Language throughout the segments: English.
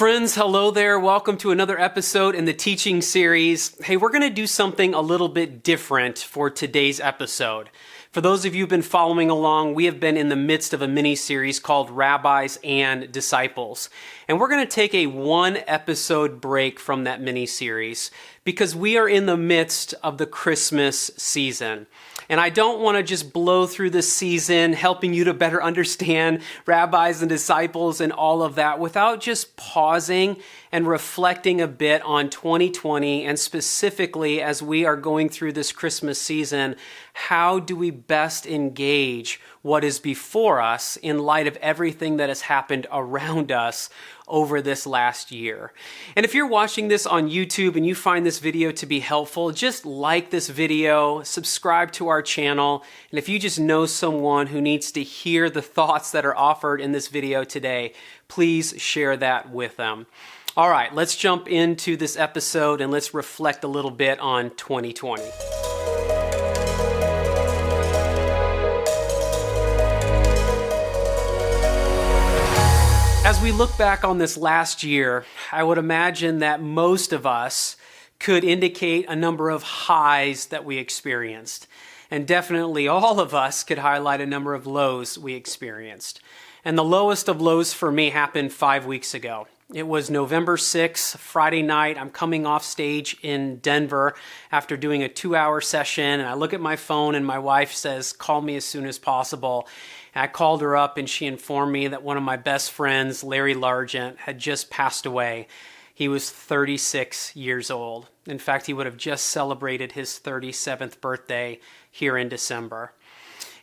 Friends, hello there. Welcome to another episode in the teaching series. Hey, we're going to do something a little bit different for today's episode. For those of you who've been following along, we have been in the midst of a mini-series called Rabbis and Disciples. And we're going to take a one-episode break from that mini-series because we are in the midst of the Christmas season. And I don't want to just blow through this season helping you to better understand rabbis and disciples and all of that without just pausing and reflecting a bit on 2020, and specifically as we are going through this Christmas season, how do we best engage what is before us in light of everything that has happened around us over this last year. And if you're watching this on YouTube and you find this video to be helpful, just like this video, subscribe to our channel, and if you just know someone who needs to hear the thoughts that are offered in this video today, please share that with them. All right, let's jump into this episode and let's reflect a little bit on 2020. As we look back on this last year, I would imagine that most of us could indicate a number of highs that we experienced. And definitely all of us could highlight a number of lows we experienced. And the lowest of lows for me happened 5 weeks ago. It was November 6th, Friday night. I'm coming off stage in Denver after doing a 2-hour session. And I look at my phone and my wife says, "Call me as soon as possible." And I called her up and she informed me that one of my best friends, Larry Largent, had just passed away. He was 36 years old. In fact, he would have just celebrated his 37th birthday here in December.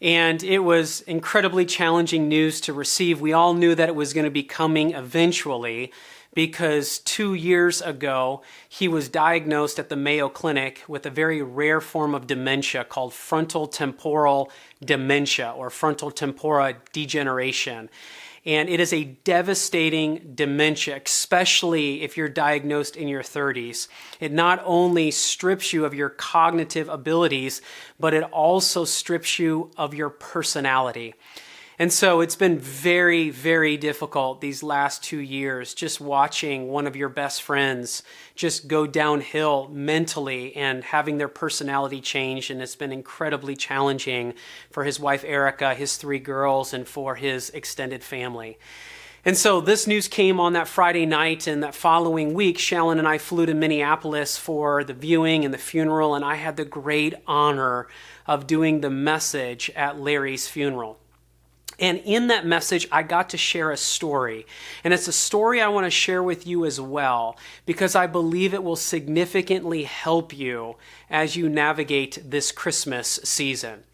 And it was incredibly challenging news to receive. We all knew that it was going to be coming eventually because 2 years ago, he was diagnosed at the Mayo Clinic with a very rare form of dementia called frontotemporal dementia or frontotemporal degeneration. And it is a devastating dementia, especially if you're diagnosed in your 30s. It not only strips you of your cognitive abilities, but it also strips you of your personality. And so it's been very, very difficult these last 2 years, just watching one of your best friends just go downhill mentally and having their personality change. And it's been incredibly challenging for his wife, Erica, his 3 girls, and for his extended family. And so this news came on that Friday night, and that following week, Shallon and I flew to Minneapolis for the viewing and the funeral, and I had the great honor of doing the message at Larry's funeral. And in that message, I got to share a story. And it's a story I want to share with you as well, because I believe it will significantly help you as you navigate this Christmas season.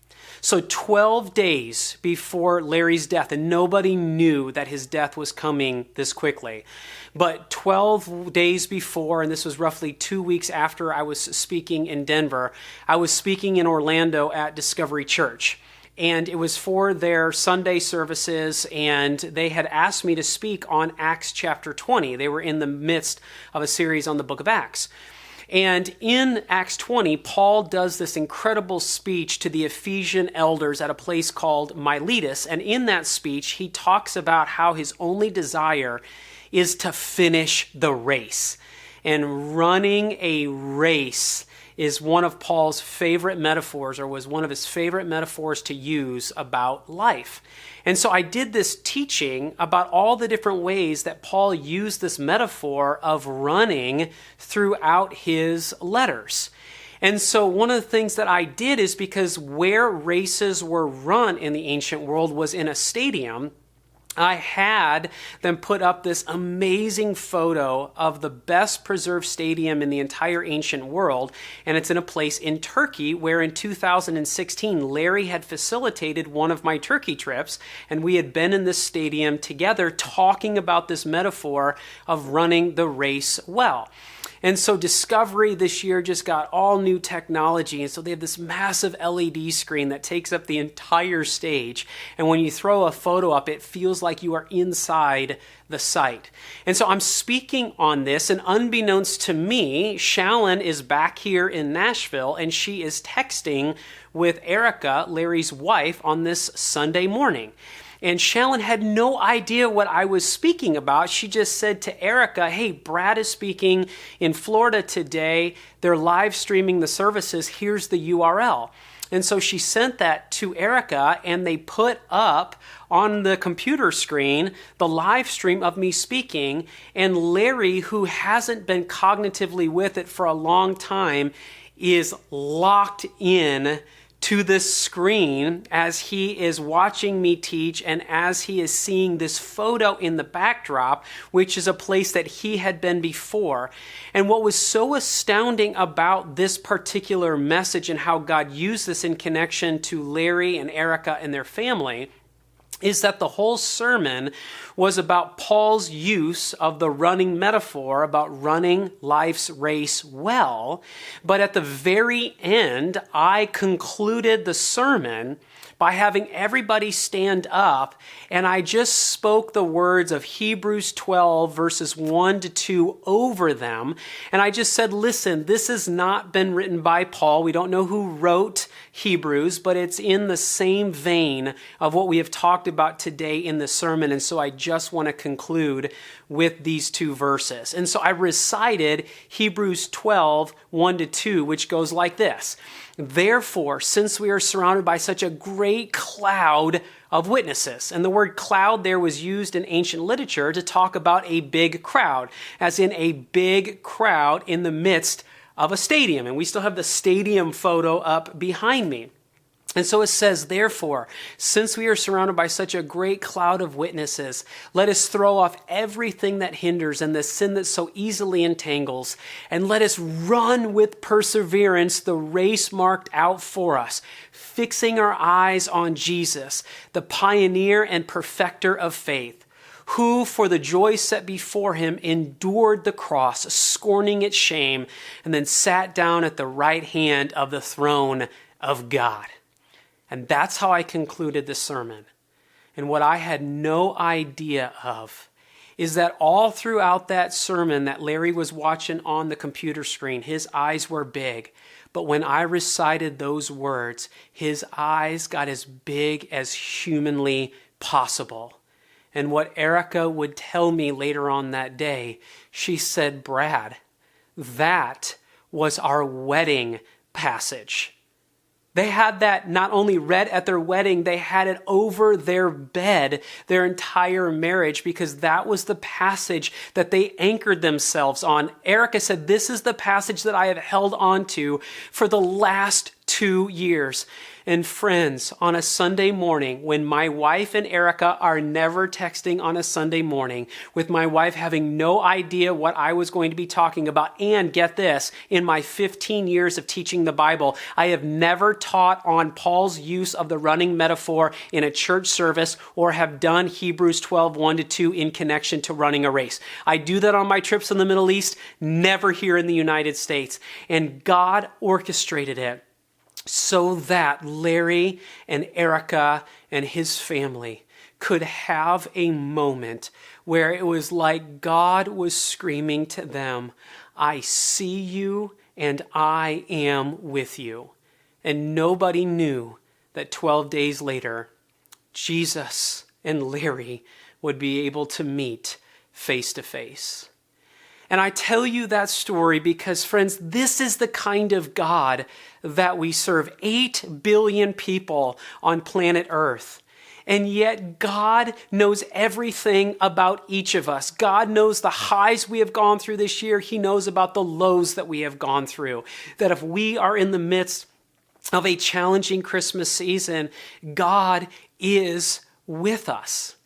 So 12 days before Larry's death, and nobody knew that his death was coming this quickly, but 12 days before, and this was roughly 2 weeks after I was speaking in Denver, I was speaking in Orlando at Discovery Church. And it was for their Sunday services, and they had asked me to speak on Acts chapter 20. They were in the midst of a series on the book of Acts. And in Acts 20, Paul does this incredible speech to the Ephesian elders at a place called Miletus. And in that speech, he talks about how his only desire is to finish the race. And running a race is one of Paul's favorite metaphors, or was one of his favorite metaphors to use about life. And so I did this teaching about all the different ways that Paul used this metaphor of running throughout his letters. And so one of the things that I did is, because where races were run in the ancient world was in a stadium, I had them put up this amazing photo of the best preserved stadium in the entire ancient world, and it's in a place in Turkey where in 2016 Larry had facilitated one of my Turkey trips, and we had been in this stadium together talking about this metaphor of running the race well. And so Discovery this year just got all new technology. And so they have this massive LED screen that takes up the entire stage. And when you throw a photo up, it feels like you are inside the site. And so I'm speaking on this, and unbeknownst to me, Shallon is back here in Nashville, and she is texting with Erica, Larry's wife, on this Sunday morning. And Shallon had no idea what I was speaking about. She just said to Erica, hey, Brad is speaking in Florida today. They're live streaming the services. Here's the URL. And so she sent that to Erica, and they put up on the computer screen the live stream of me speaking. And Larry, who hasn't been cognitively with it for a long time, is locked in to this screen as he is watching me teach and as he is seeing this photo in the backdrop, which is a place that he had been before. And what was so astounding about this particular message and how God used this in connection to Larry and Erica and their family is that the whole sermon was about Paul's use of the running metaphor, about running life's race well. But at the very end, I concluded the sermon by having everybody stand up, and I just spoke the words of Hebrews 12, verses 1 to 2 over them. And I just said, listen, this has not been written by Paul. We don't know who wrote Hebrews, but it's in the same vein of what we have talked about today in the sermon. And so I just want to conclude with these two verses. And so I recited Hebrews 12, 1 to 2, which goes like this. Therefore, since we are surrounded by such a great cloud of witnesses, and the word cloud there was used in ancient literature to talk about a big crowd, as in a big crowd in the midst of a stadium. And we still have the stadium photo up behind me. And so it says, therefore, since we are surrounded by such a great cloud of witnesses, let us throw off everything that hinders and the sin that so easily entangles, and let us run with perseverance the race marked out for us, fixing our eyes on Jesus, the pioneer and perfecter of faith, who for the joy set before him endured the cross, scorning its shame, and then sat down at the right hand of the throne of God. And that's how I concluded the sermon. And what I had no idea of is that all throughout that sermon that Larry was watching on the computer screen, his eyes were big. But when I recited those words, his eyes got as big as humanly possible. And what Erica would tell me later on that day, she said, Brad, that was our wedding passage. They had that not only read at their wedding, they had it over their bed their entire marriage, because that was the passage that they anchored themselves on. Erica said, this is the passage that I have held on to for the last 2 years. And friends, on a Sunday morning, when my wife and Erica are never texting on a Sunday morning, with my wife having no idea what I was going to be talking about, and get this, in my 15 years of teaching the Bible, I have never taught on Paul's use of the running metaphor in a church service or have done Hebrews 12, 1 to 2 in connection to running a race. I do that on my trips in the Middle East, never here in the United States. And God orchestrated it so that Larry and Erica and his family could have a moment where it was like God was screaming to them, I see you and I am with you. And nobody knew that 12 days later, Jesus and Larry would be able to meet face to face. And I tell you that story because, friends, this is the kind of God that we serve. 8 billion people on planet Earth. And yet God knows everything about each of us. God knows the highs we have gone through this year. He knows about the lows that we have gone through. That if we are in the midst of a challenging Christmas season, God is with us.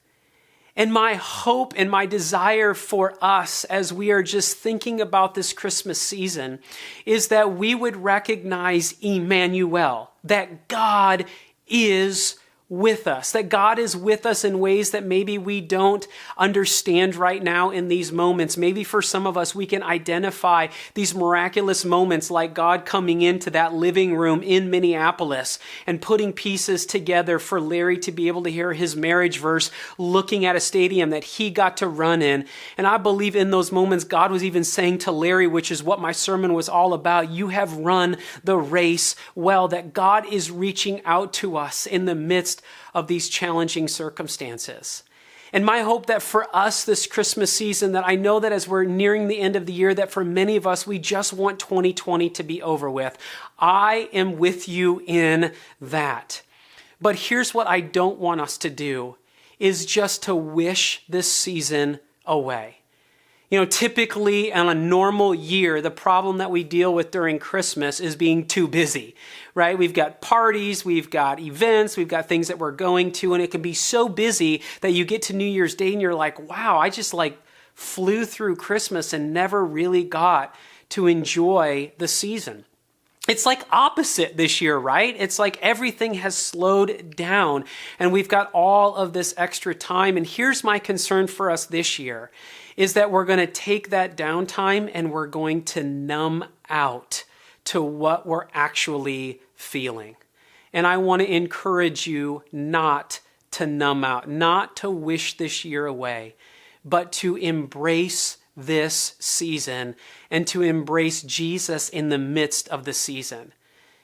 And my hope and my desire for us as we are just thinking about this Christmas season is that we would recognize Emmanuel, that God is with us, that God is with us in ways that maybe we don't understand right now in these moments. Maybe for some of us, we can identify these miraculous moments like God coming into that living room in Minneapolis and putting pieces together for Larry to be able to hear his marriage verse, looking at a stadium that he got to run in. And I believe in those moments, God was even saying to Larry, which is what my sermon was all about, you have run the race well, that God is reaching out to us in the midst midst of these challenging circumstances. And my hope that for us this Christmas season, that I know that as we're nearing the end of the year, that for many of us, we just want 2020 to be over with. I am with you in that. But here's what I don't want us to do, is just to wish this season away. Typically on a normal year, the problem that we deal with during Christmas is being too busy, right? We've got parties, we've got events, we've got things that we're going to, and it can be so busy that you get to New Year's Day and you're like, wow, I just flew through Christmas and never really got to enjoy the season. It's opposite this year, right? It's everything has slowed down and we've got all of this extra time. And here's my concern for us this year, is that we're going to take that downtime and we're going to numb out to what we're actually feeling. And I want to encourage you not to numb out, not to wish this year away, but to embrace this season and to embrace Jesus in the midst of the season.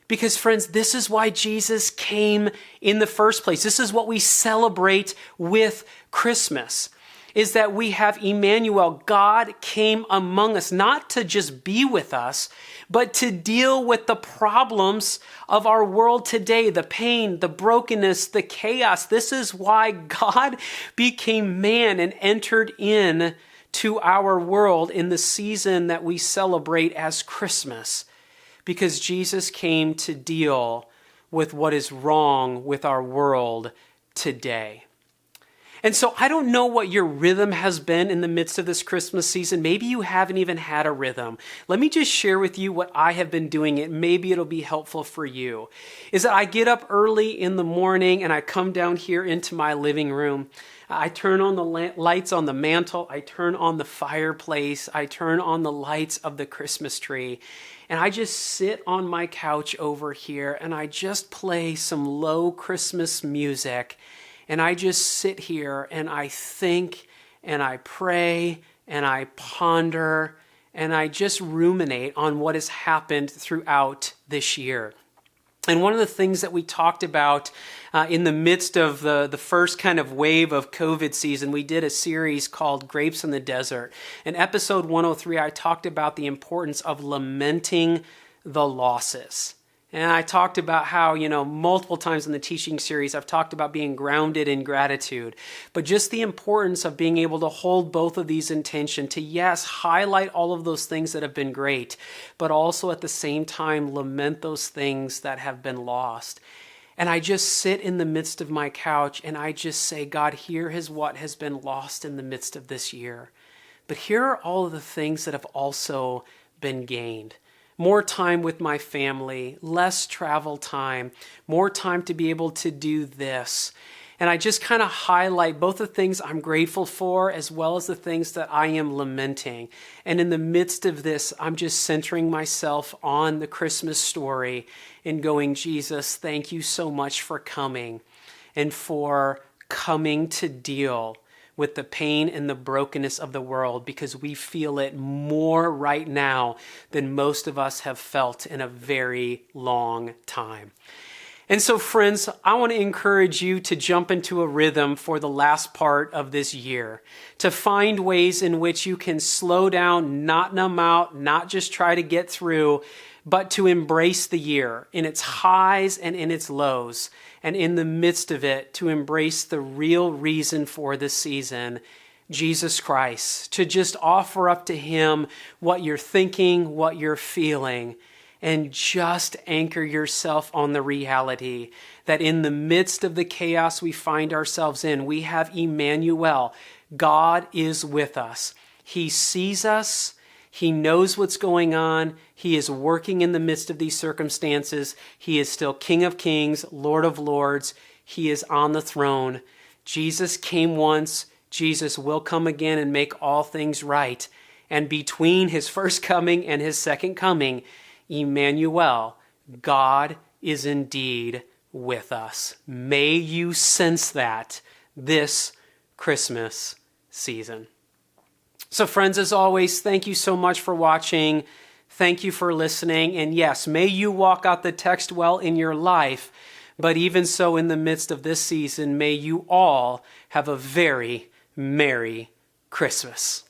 Because friends, this is why Jesus came in the first place. This is what we celebrate with Christmas, is that we have Emmanuel. God came among us, not to just be with us, but to deal with the problems of our world today, the pain, the brokenness, the chaos. This is why God became man and entered in to our world in the season that we celebrate as Christmas, because Jesus came to deal with what is wrong with our world today. And so I don't know what your rhythm has been in the midst of this Christmas season. Maybe you haven't even had a rhythm. Let me just share with you what I have been doing. Maybe it'll be helpful for you. Is that I get up early in the morning and I come down here into my living room. I turn on the lights on the mantle. I turn on the fireplace. I turn on the lights of the Christmas tree. And I just sit on my couch over here and I just play some low Christmas music. And I just sit here and I think and I pray and I ponder and I just ruminate on what has happened throughout this year. And one of the things that we talked about in the midst of the first kind of wave of COVID season, we did a series called Grapes in the Desert. In episode 103, I talked about the importance of lamenting the losses. And I talked about how, multiple times in the teaching series, I've talked about being grounded in gratitude, but just the importance of being able to hold both of these in tension to, yes, highlight all of those things that have been great, but also at the same time, lament those things that have been lost. And I just sit in the midst of my couch and I just say, God, here is what has been lost in the midst of this year. But here are all of the things that have also been gained. More time with my family, less travel time, more time to be able to do this. And I just kind of highlight both the things I'm grateful for as well as the things that I am lamenting. And in the midst of this, I'm just centering myself on the Christmas story and going, Jesus, thank you so much for coming and for coming to deal with the pain and the brokenness of the world, because we feel it more right now than most of us have felt in a very long time. And so, friends, I want to encourage you to jump into a rhythm for the last part of this year, to find ways in which you can slow down, not numb out, not just try to get through, but to embrace the year in its highs and in its lows. And in the midst of it, to embrace the real reason for the season, Jesus Christ, to just offer up to Him what you're thinking, what you're feeling, and just anchor yourself on the reality that in the midst of the chaos we find ourselves in, we have Emmanuel. God is with us. He sees us. He knows what's going on. He is working in the midst of these circumstances. He is still King of Kings, Lord of Lords. He is on the throne. Jesus came once. Jesus will come again and make all things right. And between His first coming and His second coming, Emmanuel, God is indeed with us. May you sense that this Christmas season. So friends, as always, thank you so much for watching. Thank you for listening. And yes, may you walk out the text well in your life, But even so, in the midst of this season, may you all have a very Merry Christmas.